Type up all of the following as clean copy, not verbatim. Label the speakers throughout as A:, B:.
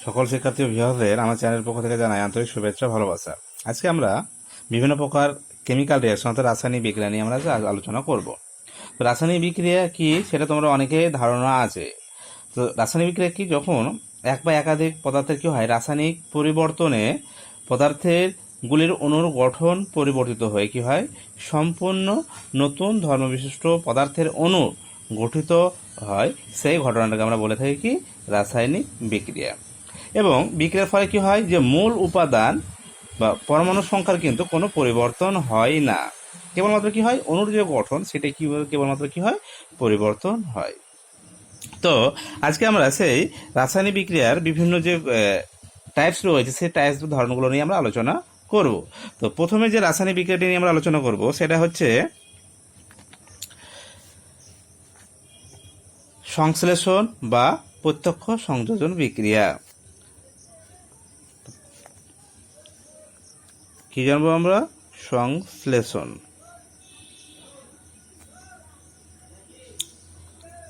A: সকল শিক্ষার্থী ও ভিউয়ারদের আমার চ্যানেলের পক্ষ থেকে জানাই আন্তরিক শুভেচ্ছা ভালোবাসা। আজকে আমরা বিভিন্ন প্রকার কেমিক্যাল রিঅ্যাকশন অর্থাৎ রাসায়নিক বিক্রিয়া নিয়ে আমরা আলোচনা করব। তো রাসায়নিক বিক্রিয়া কি সেটা তোমরা অনেকেই ধারণা আছে। তো রাসায়নিক বিক্রিয়া কি, যখন এক বা একাধিক পদার্থের কি হয় রাসায়নিক পরিবর্তনে পদার্থের গুলির অণুর গঠন পরিবর্তিত হয়ে কি হয় সম্পূর্ণ নতুন ধর্মবিশিষ্ট পদার্থের অণু গঠিত হয়, সেই ঘটনাটাকে আমরা বলে থাকি কি রাসায়নিক বিক্রিয়া। এবং বিক্রিয়ার ফলে কি হয় যে মূল উপাদান বা পরমাণু সংখ্যার কিন্তু কোনো পরিবর্তন হয় না, কেবলমাত্র কি হয় অণুর যে গঠন সেটা কি কেবলমাত্র কি হয় পরিবর্তন হয়। তো আজকে আমরা সেই রাসায়নিক বিক্রিয়ার বিভিন্ন যে টাইপস রয়েছে সেই টাইপস ধরনগুলো নিয়ে আমরা আলোচনা করব। তো প্রথমে যে রাসায়নিক বিক্রিয়াটি নিয়ে আমরা আলোচনা করব সেটা হচ্ছে সংশ্লেষণ বা প্রত্যক্ষ সংযোজন বিক্রিয়া। কি জানবো আমরা? সংশ্লেষণ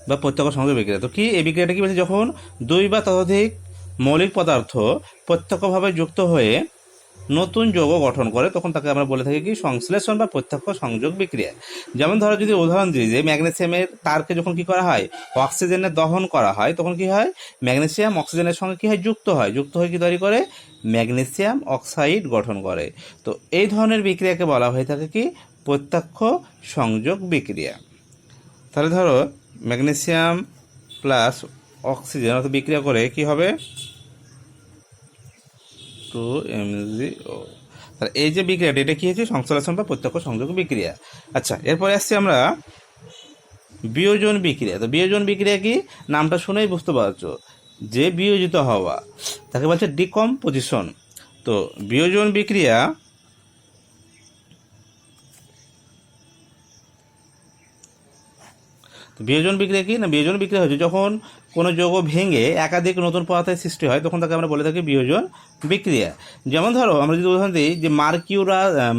A: বা প্রত্যক্ষ সংযোগ বিক্রিয়া। তো কি এই বিক্রিয়াটা কি বলছে, যখন দুই বা ততোধিক মৌলিক পদার্থ প্রত্যক্ষভাবে যুক্ত হয়ে নতুন যৌগ গঠন করে তখন তাকে আমরা বলে থাকি কি সংশ্লেষণ বা প্রত্যক্ষ সংযোগ বিক্রিয়া। যেমন ধরো যদি উদাহরণ দিই যে ম্যাগনেসিয়ামের তারকে যখন কি করা হয় অক্সিজেনে দহন করা হয় তখন কি হয় ম্যাগনেসিয়াম অক্সিজেনের সঙ্গে কি হয় যুক্ত হয়ে কি তৈরি করে ম্যাগনেসিয়াম অক্সাইড গঠন করে। তো এই ধরনের বিক্রিয়াকে বলা হয়ে থাকে কি প্রত্যক্ষ সংযোগ বিক্রিয়া। তাহলে ধরো ম্যাগনেসিয়াম প্লাস অক্সিজেন অর্থাৎ বিক্রিয়া করে কি হবে 2MgO। তাহলে এই যে বিক্রিয়াটা এটা কি হচ্ছে সংশ্লেষণ বা প্রত্যক্ষ সংযোগ বিক্রিয়া। আচ্ছা, এরপরে আসছি আমরা বিয়োজন বিক্রিয়া। তো বিয়োজন বিক্রিয়া কি, নামটা শুনেই বুঝতে পারছো যে বিয়োজিত হওয়া তাকে বলছে ডিকম্পোজিশন। তো বিয়োজন বিক্রিয়া বিয়োজন বিক্রিয়া কি না, বিয়োজন বিক্রিয়া হচ্ছে যখন কোনো যৌগ ভেঙে একাধিক নতুন পদার্থের সৃষ্টি হয় তখন তাকে আমরা বলে থাকি বিয়োজন বিক্রিয়া। যেমন ধরো আমরা যদি উদাহরণ দিই যে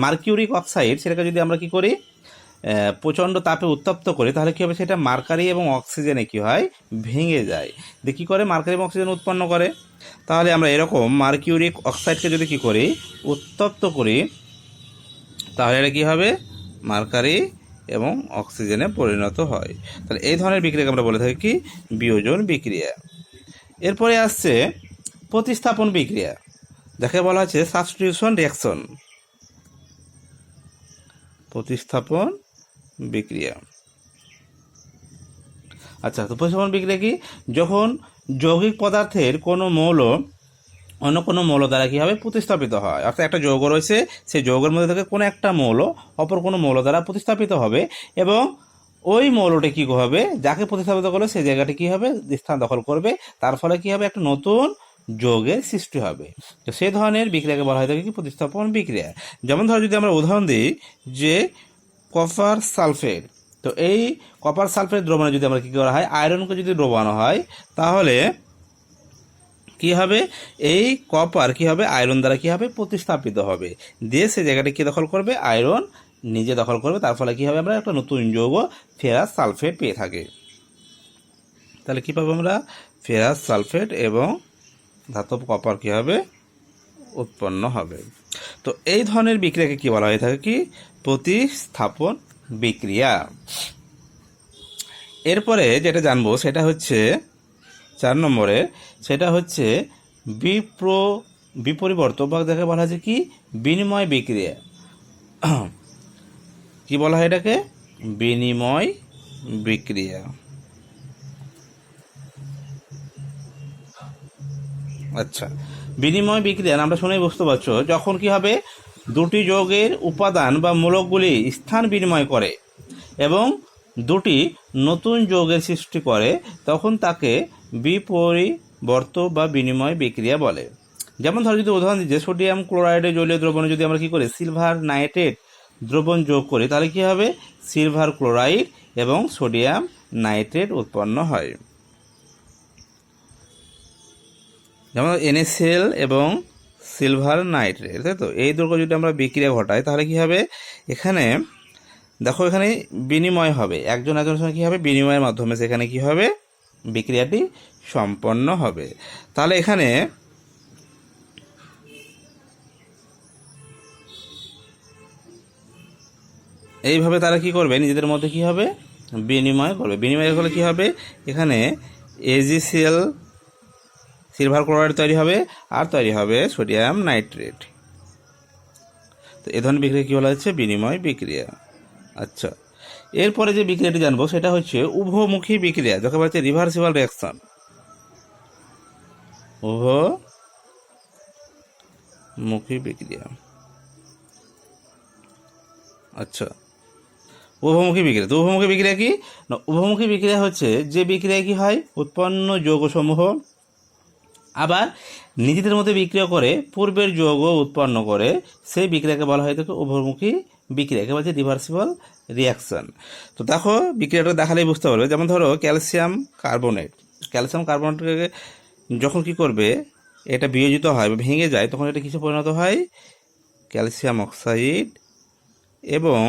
A: মার্কিউরিক অক্সাইড, সেটাকে যদি আমরা কি করি প্রচণ্ড তাপে উত্তপ্ত করি তাহলে কী হবে সেটা মার্কারি এবং অক্সিজেনে কী হয় ভেঙে যায়, দিয়ে কী করে মার্কারি এবং অক্সিজেন উৎপন্ন করে। তাহলে আমরা এরকম মার্কিউরিক অক্সাইডকে যদি কী করি উত্তপ্ত করি তাহলে এটা কী হবে মার্কারি এবং অক্সিজেনে পরিণত হয়। তাহলে এই ধরনের বিক্রিয়াকে আমরা বলে থাকি কি বিয়োজন বিক্রিয়া। এরপরে আসছে প্রতিস্থাপন বিক্রিয়া, যাকে বলা হচ্ছে সাবস্টিটিউশন রিঅ্যাকশন। প্রতিস্থাপন বিক্রিয়া। আচ্ছা, তো প্রতিস্থাপন বিক্রিয়া কি, যখন যৌগিক পদার্থের কোনো মৌল অন্য কোনো মৌল দ্বারা কী হবে প্রতিস্থাপিত হয়, অর্থাৎ একটা যৌগ রয়েছে সেই যৌগের মধ্যে থেকে কোনো একটা মৌল অপর কোনো মৌল দ্বারা প্রতিস্থাপিত হবে এবং ওই মৌলটি কী হবে যাকে প্রতিস্থাপিত করলে সেই জায়গাটি কী হবে স্থান দখল করবে, তার ফলে কী হবে একটা নতুন যৌগের সৃষ্টি হবে। তো সেই ধরনের বিক্রিয়াকে বলা হয় থাকে কি প্রতিস্থাপন বিক্রিয়া। যেমন ধরো যদি আমরা উদাহরণ দিই যে কপার সালফেট, তো এই কপার সালফেট দ্রবণে যদি আমরা কী করা হয় আয়রনকে যদি ডোবানো হয় তাহলে কি হবে এই কপার কি হবে আয়রন দ্বারা কি হবে প্রতিস্থাপিত হবে, দিয়ে সেই জায়গাটা কি দখল করবে আয়রন নিজে দখল করবে, তার ফলে কি হবে আমরা একটা নতুন যৌগ ফেরাস সালফেট পেয়ে থাকি। তাহলে কি পাবো আমরা ফেরাস সালফেট এবং ধাতব কপার কি হবে উৎপন্ন হবে। তো এই ধরনের বিক্রিয়াকে কি বলা হয়ে থাকে কি প্রতিস্থাপন বিক্রিয়া। এরপরে যেটা জানবো সেটা হচ্ছে 4 নম্বরে, সেটা হচ্ছে বিপরিবর্তক বা যাকে বলা হচ্ছে কি বিনিময় বিক্রিয়া। কি বলা হয় এটাকে বিনিময় বিক্রিয়া। আচ্ছা, বিনিময় বিক্রিয়া আমরা শুনেই বুঝতে পারছো যখন কি হবে দুটি যৌগের উপাদান বা মূলকগুলি স্থান বিনিময় করে এবং দুটি নতুন যৌগের সৃষ্টি করে তখন তাকে বিপরিবর্তক বা বিনিময় বিক্রিয়া বলে। যেমন ধরো যদি উদাহরণ দিই যে সোডিয়াম ক্লোরাইডের জলীয় দ্রবণে যদি আমরা কী করি সিলভার নাইট্রেট দ্রবণ যোগ করি তাহলে কী হবে সিলভার ক্লোরাইড এবং সোডিয়াম নাইট্রেট উৎপন্ন হয়। যেমন NaCl এবং সিলভার নাইট্রেট, তাই তো এই দুটো যদি আমরা বিক্রিয়া ঘটাই তাহলে কি হবে এখানে দেখো এখানে বিনিময় হবে, একজন একজনের সঙ্গে কী হবে বিনিময়ের মাধ্যমে সেখানে কি হবে বিক্রিয়াটি সম্পন্ন হবে। তাহলে এখানে এইভাবে তারা কি করবে, নিজেদের মধ্যে কি হবে, বিনিময় করবে। বিনিময় করলে কি হবে, এখানে AgCl সিলভার ক্লোরাইড তৈরি হবে, আর তৈরি হবে সোডিয়াম নাইট্রেট। তো এ ধরনের বিক্রিয়া কি বলা হচ্ছে, বিনিময় বিক্রিয়া। আচ্ছা, এরপরে যে বিক্রিয়াটি জানবো সেটা হচ্ছে উভমুখী বিক্রিয়া, যাকে বলা হচ্ছে রিভার্সিবল রিঅ্যাকশন। উভমুখী বিক্রিয়া। আচ্ছা, উভমুখী বিক্রিয়া। তো উভমুখী বিক্রিয়া কি না, উভমুখী বিক্রিয়া হচ্ছে যে বিক্রিয়া কি হয়, উৎপন্ন যৌগসমূহ আবার নিজেদের মধ্যে বিক্রিয়া করে পূর্বের যৌগ উৎপন্ন করে, সেই বিক্রিয়াকে বলা হয় থাকে উভমুখী বিক্রিয়াকে বলছে রিভার্সিবল রিঅ্যাকশন। তো দেখো বিক্রিয়াটা দেখালেই বুঝতে পারবে। যেমন ধরো ক্যালসিয়াম কার্বনেট, ক্যালসিয়াম কার্বনেটকে যখন কি করবে, এটা বিয়োজিত হয় বা ভেঙে যায়, তখন এটা কিসে পরিণত হয়, ক্যালসিয়াম অক্সাইড, এবং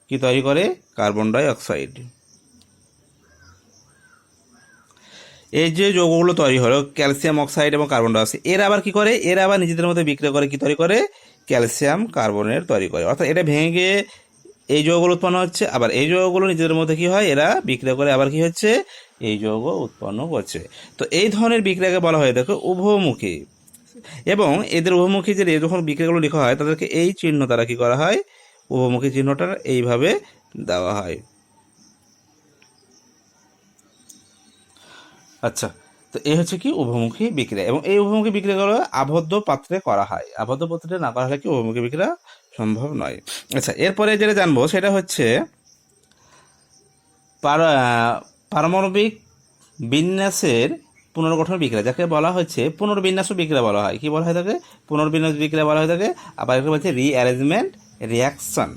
A: কি তৈরি করে, কার্বন ডাই অক্সাইড। এই যে যৌগগুলো তৈরি হলো ক্যালসিয়াম অক্সাইড এবং কার্বন ডাই অক্সাইড, এরা আবার কি করে, এরা আবার নিজেদের মধ্যে বিক্রিয়া করে কি তৈরি করে, ক্যালসিয়াম কার্বনেট তৈরি করে। অর্থাৎ এটা ভেঙে গিয়ে এই যৌগগুলো উৎপন্ন হচ্ছে, আবার এই যৌগগুলো নিজেদের মধ্যে কি হয়, এরা বিক্রিয়া করে আবার কি হচ্ছে, এই যৌগ উৎপন্ন করছে। তো এই ধরনের বিক্রিয়াকে বলা হয় দেখো উভমুখী। এবং এদের উভমুখী যে যখন বিক্রিয়াগুলো লেখা হয়, তাদেরকে এই চিহ্ন দ্বারা কি করা হয়, উভমুখী চিহ্নটা এইভাবে দেওয়া হয়। আচ্ছা, তো এই হচ্ছে কি উভমুখী বিক্রিয়া, এবং এই উভমুখী বিক্রিয়াগুলো আবদ্ধ পাত্রে করা হয়। আবদ্ধ পাত্রে না করা হলে কি উভমুখী বিক্রিয়া সম্ভব নয়। আচ্ছা, এরপরে যেটা জানবো সেটা হচ্ছে পারমাণবিক বিন্যাসের পুনর্গঠন বিক্রিয়া, যাকে বলা হচ্ছে পুনর্বিন্যাস বিক্রিয়া বলা হয়। কি বলা হয় থাকে, পুনর্বিন্যাস বিক্রিয়া বলা হয়ে থাকে। আবার একে বলছে রিঅ্যারেঞ্জমেন্ট রিঅ্যাকশন।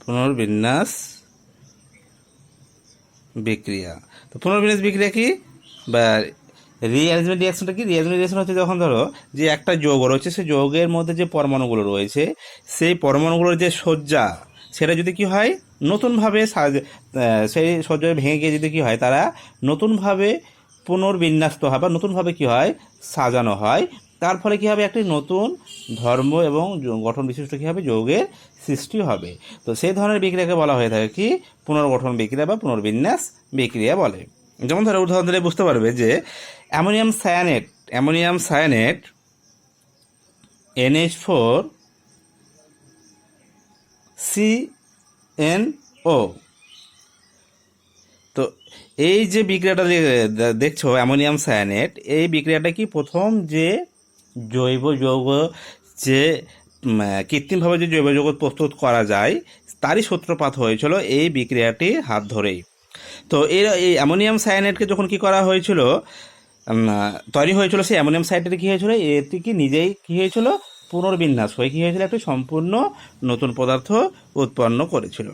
A: পুনর্বিন্যাস বিক্রিয়া। তো পুনর্বিন্যাস বিক্রিয়া কি, বা রিঅ্যারেঞ্জমেন্ট রিঅ্যাকশনটা কি, রিঅ্যারেঞ্জমেন্ট রিঅ্যাকশন হচ্ছে যখন ধরো যে একটা যৌগ রয়েছে, সেই যৌগের মধ্যে যে পরমাণুগুলো রয়েছে, সেই পরমাণুগুলোর যে সজ্জা, সেটা যদি কি হয় নতুনভাবে সেই সজ্জা ভেঙে গিয়ে যদি কি হয়, তারা নতুনভাবে পুনর্বিন্যস্ত হয় বা নতুনভাবে কি হয়, সাজানো হয়। তার ফলে কি হবে, একটি নতুন ধর্ম এবং গঠন বিশিষ্ট কি হবে, যৌগের সৃষ্টি হবে। তো সেই ধরনের বিক্রিয়াকে বলা হয়ে থাকে কি, পুনর্গঠন বিক্রিয়া বা পুনর্বিন্যাস বিক্রিয়া বলে। যেমন ধরো উদাহরণ দিলে বুঝতে পারবে যে অ্যামোনিয়াম সায়ানেট NH4 CNO। তো এই যে বিক্রিয়াটা দেখছো অ্যামোনিয়াম সায়ানেট, এই বিক্রিয়াটা কি প্রথম যে জৈব যৌগ, যে কৃত্রিমভাবে যে জৈব যৌগ প্রস্তুত করা যায়, তারই সূত্রপাত হয়েছিল এই বিক্রিয়াটির হাত ধরেই। তো এই অ্যামোনিয়াম সায়ানেটকে যখন কি করা হয়েছিল, তৈরি হয়েছিল, সেই অ্যামোনিয়াম সায়ানেট কী হয়েছিল, এটি কি নিজেই কী হয়েছিল, পুনর্বিন্যাস হয়ে কী হয়েছিল, একটি সম্পূর্ণ নতুন পদার্থ উৎপন্ন করেছিল।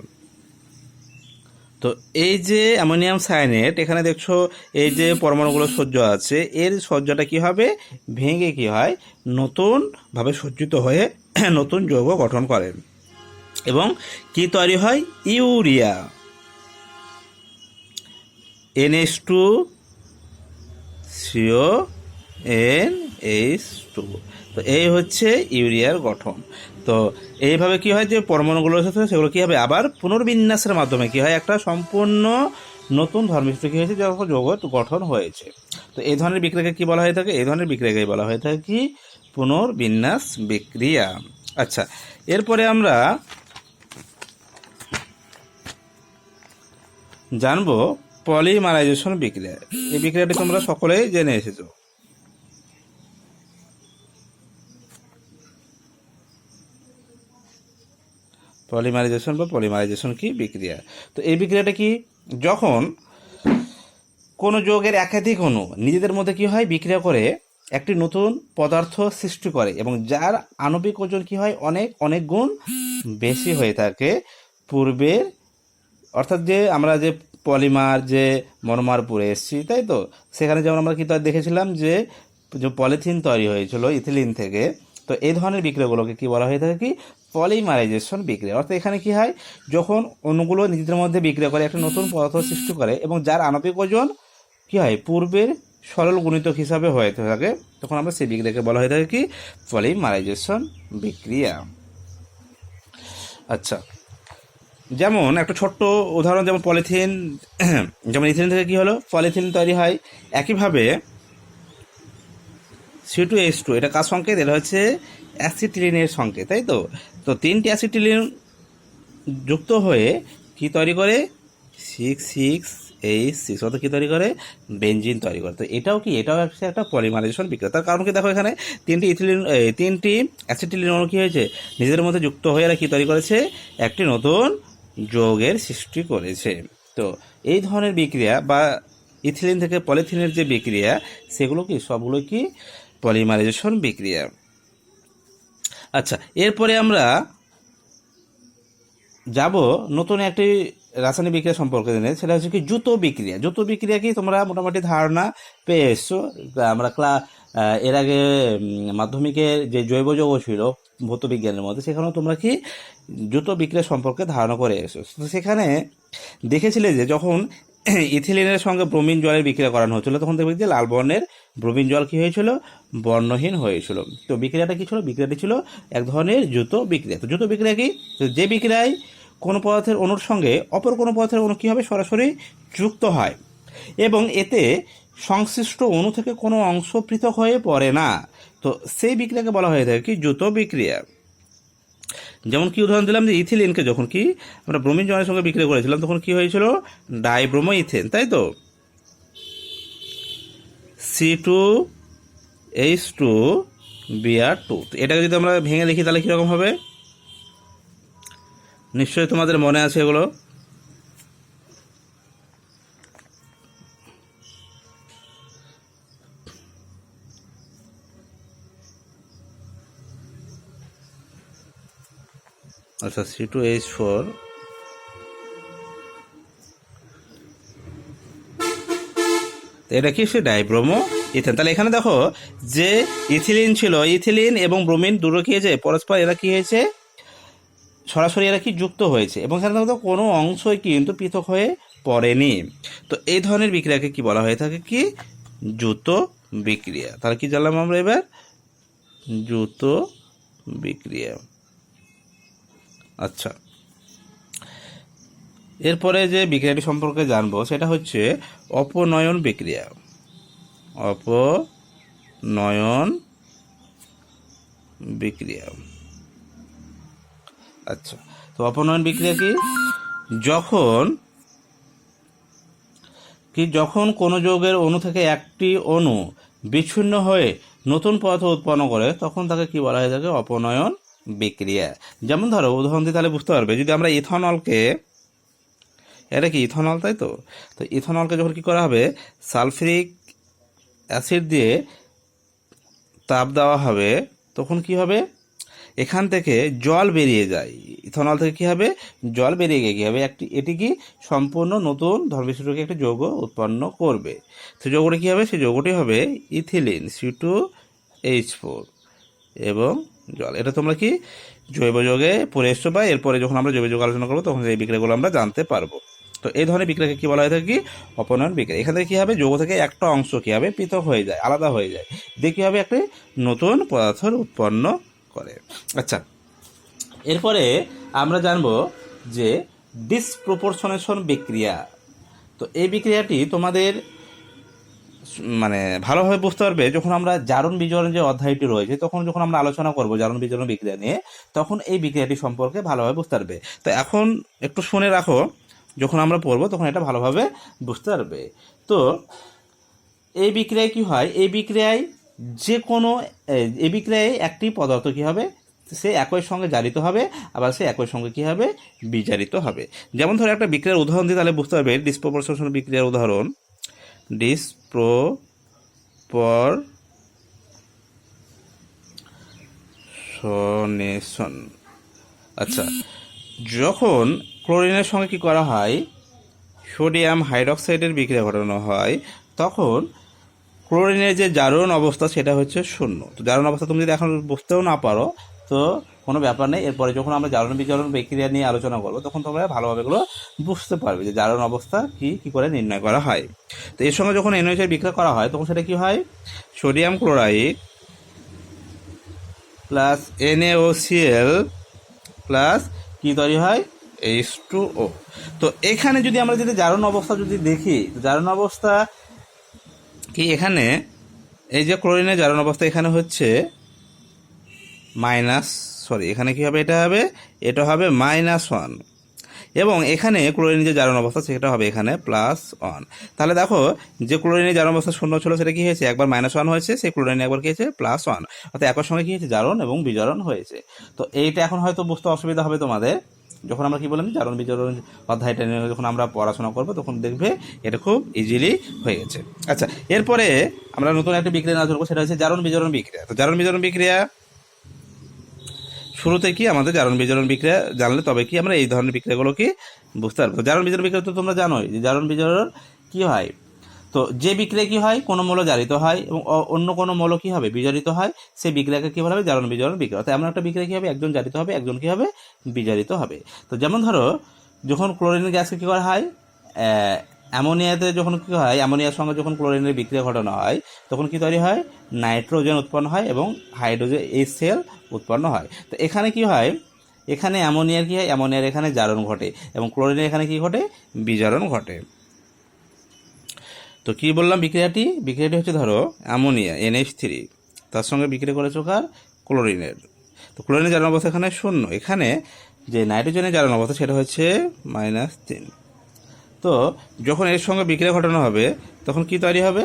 A: তো এই যে অ্যামোনিয়াম সায়ানেট, এখানে দেখছো এই যে পরমাণুগুলো সজ্জ আছে, এর সজ্জাটা কি হবে, ভেঙে কি হয়, নতুনভাবে সজ্জিত হয়ে নতুন যৌগ গঠন করে, এবং কি তৈরি হয়, ইউরিয়া NH2CONH2। তো এই হচ্ছে ইউরিয়ার গঠন। তো এইভাবে কি হয়, যে পরমাণুগুলোর সাথে সেগুলো কি হবে, আবার পুনর্বিন্যাসের মাধ্যমে কি হয়, একটা সম্পূর্ণ নতুন ধর্মিষ্ঠ কি হয়েছে, যখন যৌগ গঠন হয়েছে। তো এই ধরনের বিক্রিয়াকে কি বলা হয়ে থাকে, এই ধরনের বিক্রিয়াকে বলা হয়ে থাকে কি, পুনর্বিন্যাস বিক্রিয়া। আচ্ছা, এরপরে আমরা জানবো পলিমারাইজেশন বিক্রিয়া। এই বিক্রিয়াটি তোমরা সকলেই জেনে এসেছো। পলিমারাইজেশন কি বিক্রিয়া। তো এই বিক্রিয়াটা কি, যখন কোনো যৌগের একাধিক অণু নিজেদের মধ্যে কি হয়, বিক্রিয়া করে একটি নতুন পদার্থ সৃষ্টি করে, এবং যার আণবিক ওজন কি হয়, অনেক অনেক গুণ বেশি হয়ে থাকে পূর্বের। অর্থাৎ যে আমরা যে পলিমার, যে মনোমার পড়ে এসেছি, তাই তো, সেখানে যেমন আমরা কি দেখেছিলাম যে পলিথিন তৈরি হয়েছিল ইথিলিন থেকে। তো এই ধরনের বিক্রিয়াগুলোকে কি বলা হয়ে থাকে, কি পলিমারাইজেশন বিক্রিয়া। অর্থাৎ এখানে কি হয়, যখন অণুগুলো নিজেদের মধ্যে বিক্রিয়া করে একটা নতুন পদার্থ সৃষ্টি করে, এবং যার আণবিক ওজন কি হয়, পূর্বের সরল গুণিতক হিসাবে হয়ে থাকে, তখন আমরা সেই বিক্রিয়াকে বলা হয়ে থাকে কি পলিমারাইজেশন বিক্রিয়া। আচ্ছা, যেমন একটা ছোট্ট উদাহরণ, যেমন পলিথিন, যেমন ইথিলিন থেকে কি হলো পলিথিন তৈরি হয়। একইভাবে C2H2 এটা কার সংকেত? এটা হচ্ছে অ্যাসিটিলিনের সংকেত, তাই তো। তো 3টি অ্যাসিটিলিন যুক্ত হয়ে কি তৈরি করে? 6,6H6 অর্থাৎ কি তৈরি করে? বেনজিন তৈরি করে। তো এটাও কি, এটাও একটা পলিমারাইজেশন বিক্রিয়া। তার কারণ কি দেখো, এখানে 3টি অ্যাসিটিলিন অণু কি হয়েছে নিজেদের মধ্যে যুক্ত হয়ে এরা কি তৈরি করেছে? একটি নতুন যৌগের সৃষ্টি করেছে। তো এই ধরনের বিক্রিয়া বা ইথিলিন থেকে পলিথিনের যে বিক্রিয়া, সেগুলো কি সবগুলো কি পলিমারাইজেশন বিক্রিয়া। আচ্ছা, এরপরে আমরা যাব নতুন একটি রাসায়নিক বিক্রিয়া সম্পর্কে জেনে, সেটা হচ্ছে কি জুতো বিক্রিয়া। জুতো বিক্রিয়া কি তোমরা মোটামুটি ধারণা পেয়ে এসছো। আমরা এর আগে মাধ্যমিকের যে জৈব যৌগ ছিল ভৌত বিজ্ঞানের মধ্যে, সেখানেও তোমরা কি জুতো বিক্রিয়া সম্পর্কে ধারণা করে এসো। তো সেখানে দেখেছিলে যে যখন ইথিলিনের সঙ্গে ব্রোমিন জলের বিক্রিয়া করানো হচ্ছিল, তখন দেখবে যে লাল বর্ণের ব্রোমিন জল কি হয়েছিল? বর্ণহীন হয়েছিল। তো বিক্রিয়াটা কি ছিল? বিক্রিয়াটি ছিল এক ধরনের জুতো বিক্রিয়া। তো জুতো বিক্রিয়া কি? যে বিক্রিয়ায় কোনো পদার্থের অণুর সঙ্গে অপর কোনো পদার্থের অণু কী হবে? সরাসরি যুক্ত হয় এবং এতে সংশ্লিষ্ট অণু থেকে কোনো অংশ পৃথক হয়ে পড়ে না। তো সেই বিক্রিয়াকে বলা হয়ে থাকে কি জুতো বিক্রিয়া। যেমন কি উদাহরণ দিলাম, যে ইথিলিনকে যখন কি আমরা ব্রোমিন জলের সঙ্গে বিক্রিয়া করেছিলাম, তখন কি হয়েছিল? ডাইব্রোমো ইথেন, তাই তো। C2H2Br2। এটাকে যদি আমরা ভেঙে লিখি তাহলে কীরকম হবে? নিশ্চয়ই তোমাদের মনে আছে এগুলো। আচ্ছা, C2H4 এটা কি? সে ডাইব্রোমো ইথেন। তাহলে এখানে দেখো যে ইথিলিন ছিল, ইথিলিন এবং ব্রোমিন দুটো কি হয়েছে পরস্পর, এরা কি হয়েছে সরাসরি এরা কি যুক্ত হয়েছে এবং এখানে দেখো কোনো অংশই কিন্তু পৃথক হয়ে পড়েনি। তো এই ধরনের বিক্রিয়াকে কি বলা হয়ে থাকে? কি জুতো বিক্রিয়া। তাহলে কি জানলাম আমরা এবার? জুতো বিক্রিয়া। আচ্ছা, এরপরে যে বিক্রিয়াটি সম্পর্কে জানবো সেটা হচ্ছে অপনয়ন বিক্রিয়া। অপনয়ন বিক্রিয়া। আচ্ছা, তো অপনয়ন বিক্রিয়া কি? যখন কোনো যৌগের অণু থেকে একটি অণু বিচ্ছিন্ন হয়ে নতুন পদার্থ উৎপন্ন করে, তখন তাকে কি বলা হয়ে থাকে? অপনয়ন বিক্রিয়া। যেমন ধরো উদাহরণ দিয়ে তাহলে বুঝতে পারবে, যদি আমরা ইথনলকে, এটা কি ইথনল, তাই তো। তো ইথনলকে যখন কি করা হবে? সালফিউরিক অ্যাসিড দিয়ে তাপ দেওয়া হবে, তখন কি হবে? এখান থেকে জল বেরিয়ে যায়। ইথনল থেকে কি হবে? জল বেরিয়ে গিয়ে কী হবে? এটি কি সম্পূর্ণ নতুন ধর্মবিশিষ্ট একটি যৌগ উৎপন্ন করবে। সেই যৌগটি কী হবে? সেই যৌগটি হবে ইথিলিন C2H4 এবং জল। এটা তোমরা কি জৈব যৌগে পড়ে এসছো, বা এরপরে যখন আমরা জৈব যৌগ আলোচনা করবো তখন এই বিক্রিয়াগুলো আমরা জানতে পারবো। তো এই ধরনের বিক্রিয়াকে কি বলা হয়ে থাকে? কি অপনয়ন বিক্রিয়া। এখান থেকে কী হবে? যৌগ থেকে একটা অংশ কী হবে? পৃথক হয়ে যায়, আলাদা হয়ে যায়, দিয়ে কী হবে? একটি নতুন পদার্থের উৎপন্ন করে। আচ্ছা, এরপরে আমরা জানব যে ডিসপ্রপোর্শনেশন বিক্রিয়া। তো এই বিক্রিয়াটি তোমাদের মানে ভালোভাবে বুঝতে পারবে যখন আমরা জারণ বিজারণ যে অধ্যায়টি রয়েছে, তখন যখন আমরা আলোচনা করব জারণ বিজারণ বিক্রিয়া নিয়ে, তখন এই বিক্রিয়াটি সম্পর্কে ভালোভাবে বুঝতে পারবে। তো এখন একটু শুনে রাখো, যখন আমরা পড়বো তখন এটা ভালোভাবে বুঝতে পারবে। তো এই বিক্রিয়ায় কি হয়? এই বিক্রিয়ায় একটি পদার্থ কি হবে? সে একই সঙ্গে জারিত হবে, আবার সে একই সঙ্গে কি হবে? বিজারিত হবে। যেমন ধরো একটা বিক্রিয়ার উদাহরণ দিয়ে তাহলে বুঝতে পারবে। ডিসপ্রপোর্শন বিক্রিয়ার উদাহরণ, ডিসপ্রপোর্শনেশন। আচ্ছা, যখন ক্লোরিনের সঙ্গে কি করা হয়? সোডিয়াম হাইড্রক্সাইডের বিক্রিয়া ঘটানো হয়, তখন ক্লোরিনের যে জারণ অবস্থা সেটা হচ্ছে শূন্য। তো জারণ অবস্থা তুমি যদি এখন বুঝতেও না পারো, তো কোনো ব্যাপার নেই। এরপরে যখন আমরা জারণ বিজারণ বিক্রিয়া নিয়ে আলোচনা করবো তখন তোমরা ভালোভাবে এগুলো বুঝতে পারবে যে জারণ অবস্থা কি করে নির্ণয় করা হয়। তো এর সঙ্গে যখন NaOH বিক্রিয়া করা হয় তখন সেটা কি হয়, sodium chloride plus NaOCl plus কি তৈরি হয়, H2O। তো এখানে যদি আমরা জারণ অবস্থা যদি দেখি, জারণ অবস্থা কি, এখানে এই যে ক্লোরিনের জারণ অবস্থা এখানে হচ্ছে এখানে কি হবে, এটা হবে -1, এবং এখানে ক্লোরিনের যে জারণ অবস্থা সেটা হবে এখানে +1। তাহলে দেখো যে ক্লোরিনের জারণ অবস্থা 0 ছিল সেটা কি হয়েছে, একবার -1 হয়েছে, সেই ক্লোরিন একবার কি হয়েছে +1, অর্থাৎ একই সঙ্গে কি হয়েছে, জারণ এবং বিজারণ হয়েছে। তো এইটা এখন হয়তো বুঝতে অসুবিধা হবে তোমাদের, যখন আমরা কি বললাম জারণ বিজারণ অধ্যায়টা নিয়ে যখন আমরা পড়াশোনা করবো তখন দেখবে এটা খুব ইজিলি হয়ে গেছে। আচ্ছা, এরপরে আমরা নতুন একটা বিক্রিয়া আলোচনা করবো, সেটা হচ্ছে জারণ বিজারণ বিক্রিয়া। তো জারণ বিজারণ বিক্রিয়া শুরুতে কি আমাদের জারণ বিজারণ বিক্রিয়া জানলে তবে কি আমরা এই ধরনের বিক্রিয়াগুলোকে বুঝতে পারবো। জারণ বিজারণ বিক্রিয়া তো তোমরা জানোই যে জারণ বিজারণ কি হয়। তো যে বিক্রিয়া কি হয়, কোনো মৌল জারিত হয় এবং অন্য কোনো মৌল কি হবে, বিজারিত হয়, সেই বিক্রিয়াকে কি বলা হবে, জারণ বিজারণ বিক্রিয়া। অর্থাৎ এমন একটা বিক্রিয়া কি হবে, একজন জারিত হবে, একজন কি হবে, বিজারিত হবে। তো যেমন ধরো যখন ক্লোরিন গ্যাসকে কি করা হয়, অ্যামোনিয়াতে যখন কি হয়, অ্যামোনিয়ার সঙ্গে যখন ক্লোরিনের বিক্রিয়া ঘটানো হয় তখন কি তৈরি হয়, নাইট্রোজেন উৎপন্ন হয় এবং হাইড্রোজেন HCl উৎপন্ন হয়। তো এখানে কি হয়, এখানে অ্যামোনিয়ার কি হয়, অ্যামোনিয়ার এখানে জারণ ঘটে এবং ক্লোরিনের এখানে কি ঘটে, বিজারণ ঘটে। তো কি বললাম, বিক্রিয়াটি হচ্ছে ধরো অ্যামোনিয়া NH3 তার সঙ্গে বিক্রিয়া করেছে কার, ক্লোরিনের। তো ক্লোরিনের জারণ অবস্থা এখানে 0, এখানে যে নাইট্রোজেনের জারণ অবস্থা সেটা হচ্ছে -3। তো যখন এর সঙ্গে বিক্রিয়া ঘটানো হবে তখন কি তৈরি হবে,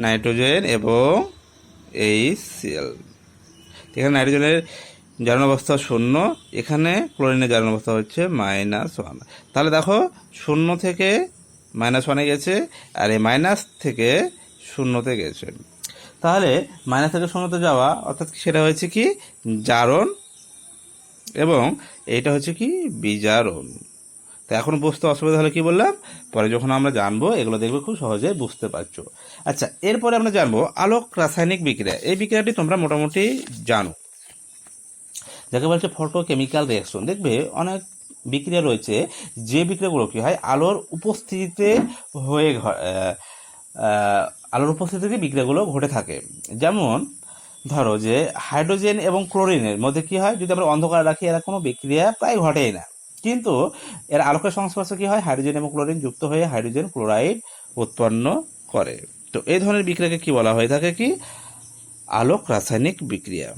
A: নাইট্রোজেন এবং HCl। এখানে নাইট্রোজেনের জারণ অবস্থা 0, এখানে ক্লোরিনের জারণ অবস্থা হচ্ছে -1। তাহলে দেখো 0 থেকে -1-এ গেছে আর এই মাইনাস থেকে 0-তে গেছে। তাহলে মাইনাস থেকে 0-তে যাওয়া অর্থাৎ সেটা হচ্ছে কি, জারণ, এবং এইটা হচ্ছে কি, বিজারণ। তো এখন বুঝতে অসুবিধা হলে কি বললাম, পরে যখন আমরা জানবো এগুলো দেখবে খুব সহজে বুঝতে পারছো। আচ্ছা, এরপরে আমরা জানবো আলোক রাসায়নিক বিক্রিয়া। এই বিক্রিয়াটি তোমরা মোটামুটি জানো, যাকে বলছে ফটোকেমিক্যাল রিঅ্যাকশন। দেখবে অনেক বিক্রিয়া রয়েছে যে বিক্রিয়াগুলো কি হয় আলোর উপস্থিতিতে আলোর উপস্থিতিতে বিক্রিয়াগুলো ঘটে থাকে। যেমন ধরো যে হাইড্রোজেন এবং ক্লোরিনের মধ্যে কি হয়, যদি আমরা অন্ধকার রাখি এরা কোনো বিক্রিয়া প্রায় ঘটেই না, কিন্তু এর আলোকের সংস্পর্শে কি হয়, হাইড্রোজেন এবং ক্লোরিন যুক্ত হয়ে হাইড্রোজেন ক্লোরাইড উৎপন্ন করে। তো এই ধরনের বিক্রিয়াকে কি বলা হয়ে থাকে, কি, আলোক রাসায়নিক বিক্রিয়া।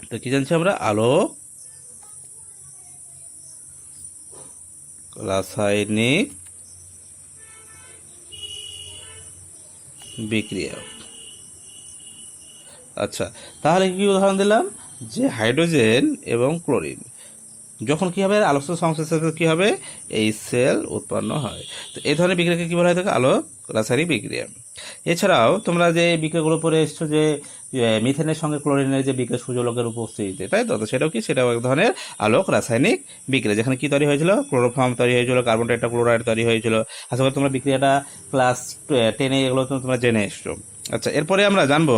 A: তো কি জানছি আমরা, আলোক রাসায়নিক বিক্রিয়া। আচ্ছা, তাহলে কি উদাহরণ দিলাম, যে হাইড্রোজেন এবং ক্লোরিন যখন কি হবে, আলোক সংশ্লেষে কি হবে, HCl উৎপন্ন হয়। তো এই ধরনের বিক্রিয়াকে কি বলা হয় থাকে, আলোক রাসায়নিক বিক্রিয়া। এছাড়াও তোমরা যে বিক্রিয়াগুলো পড়ে এসছো, যে মিথেনের সঙ্গে ক্লোরিনের যে বিক্রিয়া সূর্যালোকের উপস্থিতিতে, তাই তো, সেটাও কি, সেটাও এক ধরনের আলোক রাসায়নিক বিক্রিয়া, যেখানে কি তৈরি হয়েছিল, ক্লোরোফর্ম তৈরি হয়েছিল, কার্বন টেট্রাক্লোরাইড তৈরি হয়েছিল। আশা করি তোমরা বিক্রিয়াটা ক্লাস 10-এ এগুলো তোমরা জেনে এসছো। আচ্ছা, এরপরে আমরা জানবো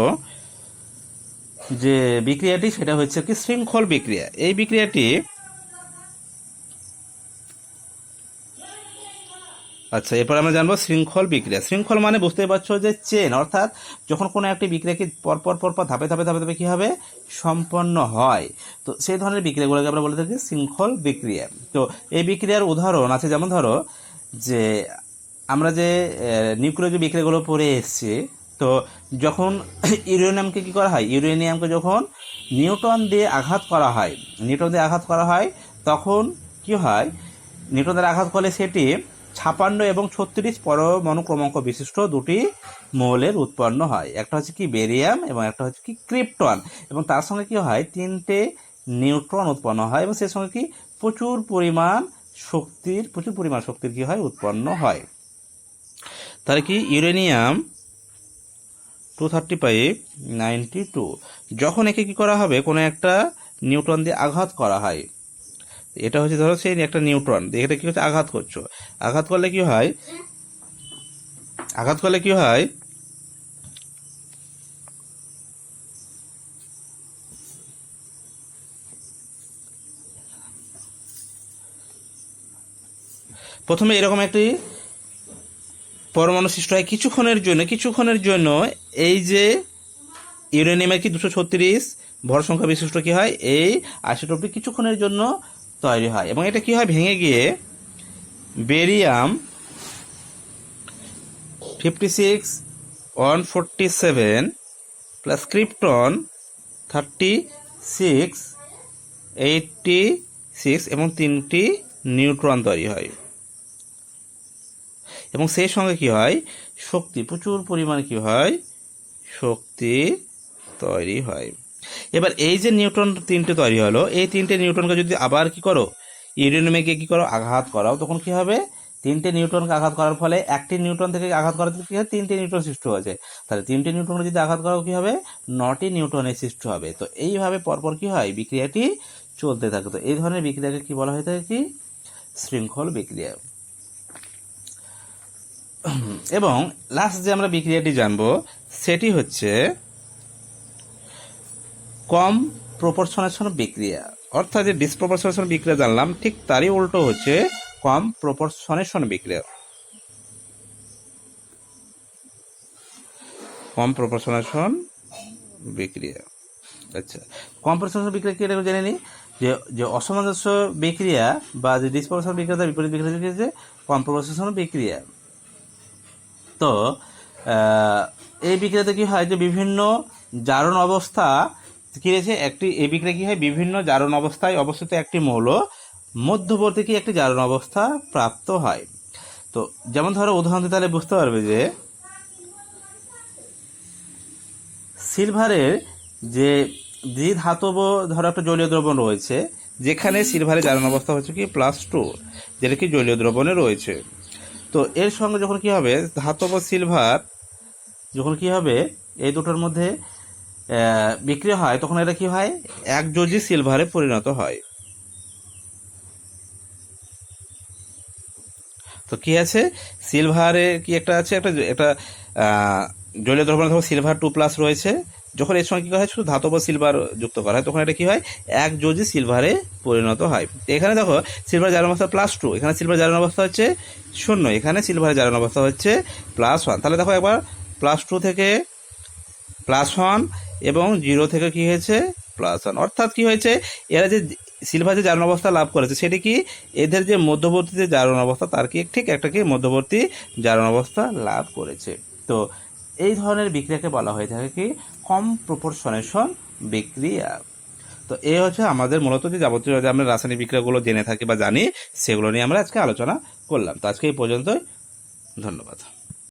A: যে বিক্রিয়াটি, সেটা হচ্ছে কি শৃঙ্খল বিক্রিয়া। এই বিক্রিয়াটি, আচ্ছা, এরপর আমরা জানবো শৃঙ্খল বিক্রিয়া। শৃঙ্খল মানে বুঝতেই পারছো যে চেন, অর্থাৎ যখন কোনো একটি বিক্রিয়াকে পরপর ধাপে ধাপে কি হবে, সম্পন্ন হয়। তো সেই ধরনের বিক্রিয়াগুলোকে আমরা বলে থাকি শৃঙ্খল বিক্রিয়া। তো এই বিক্রিয়ার উদাহরণ আছে, যেমন ধরো যে আমরা যে নিউক্লিয় যে বিক্রিয়াগুলো পড়ে এসেছি, তো যখন ইউরেনিয়ামকে কি করা হয়, ইউরেনিয়ামকে যখন নিউট্রন দিয়ে আঘাত করা হয় তখন কি হয়, নিউটনের আঘাত করলে সেটি 56 এবং 36 পরমাণু ক্রমাঙ্ক বিশিষ্ট দুটি মৌলের উৎপন্ন হয়। একটা হচ্ছে কি বেরিয়াম এবং একটা হচ্ছে কি ক্রিপ্টন, এবং তার সঙ্গে কি হয়, 3টে নিউট্রন উৎপন্ন হয় এবং সেই সঙ্গে কি প্রচুর পরিমাণ শক্তির কি হয়, উৎপন্ন হয়। তাহলে কি ইউরেনিয়াম 235-92 যখন একে কি করা হবে, কোনো একটা নিউট্রন দিয়ে আঘাত করা হয়, এটা হচ্ছে ধরো সেই একটা নিউট্রন, এটা কি হচ্ছে, আঘাত করছো, আঘাত করলে কি হয় প্রথমে এরকম একটি পরমাণু সৃষ্টি হয় কিছুক্ষণের জন্য এই যে ইউরেনিয়ামের কি 236 ভর সংখ্যা বিশিষ্ট কি হয় এই আইসোটোপটি কিছুক্ষণের জন্য তৈরি হয় এবং এটা কি হয় ভেঙে গিয়ে বেরিয়াম 56 147 প্লাস ক্রিপ্টন 36 86 এবং 3টি নিউট্রন তৈরি হয় এবং সেই সঙ্গে কি হয় শক্তি প্রচুর পরিমাণে কি হয় শক্তি তৈরি হয়। এবার এই যে নিউট্রন 3টে তৈরি হলো এই 3টে নিউট্রনকে যদি আবার কি করো ইউরেনিয়ামে কি করো আঘাত করাও তখন কি হবে 3টে নিউট্রনকে আঘাত করার ফলে একটি নিউট্রন থেকে আঘাত করাতে কি হয় 3টে নিউট্রন সৃষ্টি হয়েছে, তাহলে 3টে নিউট্রনকে যদি আঘাত করাও কি হবে 9টি নিউট্রনের সৃষ্টি হবে। তো এইভাবে পরপর কি হয় বিক্রিয়াটি চলতে থাকে। তো এই ধরনের বিক্রিয়াকে কি বলা হয়ে থাকে কি শৃঙ্খল বিক্রিয়া। এবং লাস্ট যে আমরা বিক্রিয়াটি জানবো সেটি হচ্ছে কম প্রপোর্শনেশন বিক্রিয়া, অর্থাৎ যে ডিসপ্রপোর্শনেশন বিক্রিয়া জানলাম ঠিক তারই উল্টো হচ্ছে কম প্রপোর্শনেশন বিক্রিয়া। কম প্রপোর্শনেশন বিক্রিয়া, আচ্ছা কম প্রপোর্শনেশন বিক্রিয়া কি এটা জেনে নিই যে অসামঞ্জস্য বিক্রিয়া বা যে ডিসপ্রপোর্শনেশন বিক্রিয়া তার বিপরীত বিক্রিয়া হচ্ছে কম প্রপোর্শনেশন বিক্রিয়া। তো এই বিক্রিয়াতে কি হয় যে বিভিন্ন জারণ অবস্থা কি রয়েছে এই বিক্রিয়া কি হয় বিভিন্ন জারণ অবস্থায় অবস্থিত একটি মৌল মধ্যবর্তী কি একটি জারণ অবস্থা প্রাপ্ত হয়। তো যেমন ধরো উদাহরণ দিতে তাহলে বুঝতে পারবে যে সিলভারের যে দ্বিধাতব ধরো একটা জলীয় দ্রবণ রয়েছে যেখানে সিলভারের জারণ অবস্থা হচ্ছে কি +2 যেটা কি জলীয় দ্রবণে রয়েছে। তো এর সঙ্গে যখন কি হবে ধাতব সিলভার যখন কি হবে এই দুটোর মধ্যে বিক্রিয়া হয় তখন এটা কি হয় একযোজী সিলভারে পরিণত হয়। তো কি আছে সিলভারে কি একটা আছে একটা জলীয় দ্রবণ সিলভার 2+ রয়েছে, যখন এর সঙ্গে কি হয় শুধু ধাতব সিলভার যুক্ত করা হয় তখন এটা কি হয় একযোজী সিলভারে পরিণত হয়। এখানে দেখো সিলভার জারণ অবস্থা +2, এখানে সিলভার জারণ অবস্থা হচ্ছে 0, এখানে সিলভারের জারণ অবস্থা হচ্ছে +1। তাহলে দেখো একবার +2 থেকে +1 এবং 0 থেকে কি হয়েছে +1, অর্থাৎ কি হয়েছে এরা যে সিলভার যে জারণ অবস্থা লাভ করেছে সেটি কি এদের যে মধ্যবর্তী যে জারণ অবস্থা তার কি ঠিক একটা কি মধ্যবর্তী জারণ অবস্থা লাভ করেছে। তো এই ধরনের বিক্রিয়াকে বলা হয়ে থাকে কি কম প্রপোর্শনেশন বিক্রিয়া। তো এই হচ্ছে আমাদের মূলত যে যাবতীয় যে আমরা রাসায়নিক বিক্রিয়াগুলো জেনে থাকি বা জানি সেগুলো নিয়ে আমরা আজকে আলোচনা করলাম। তো আজকে এই পর্যন্তই, ধন্যবাদ।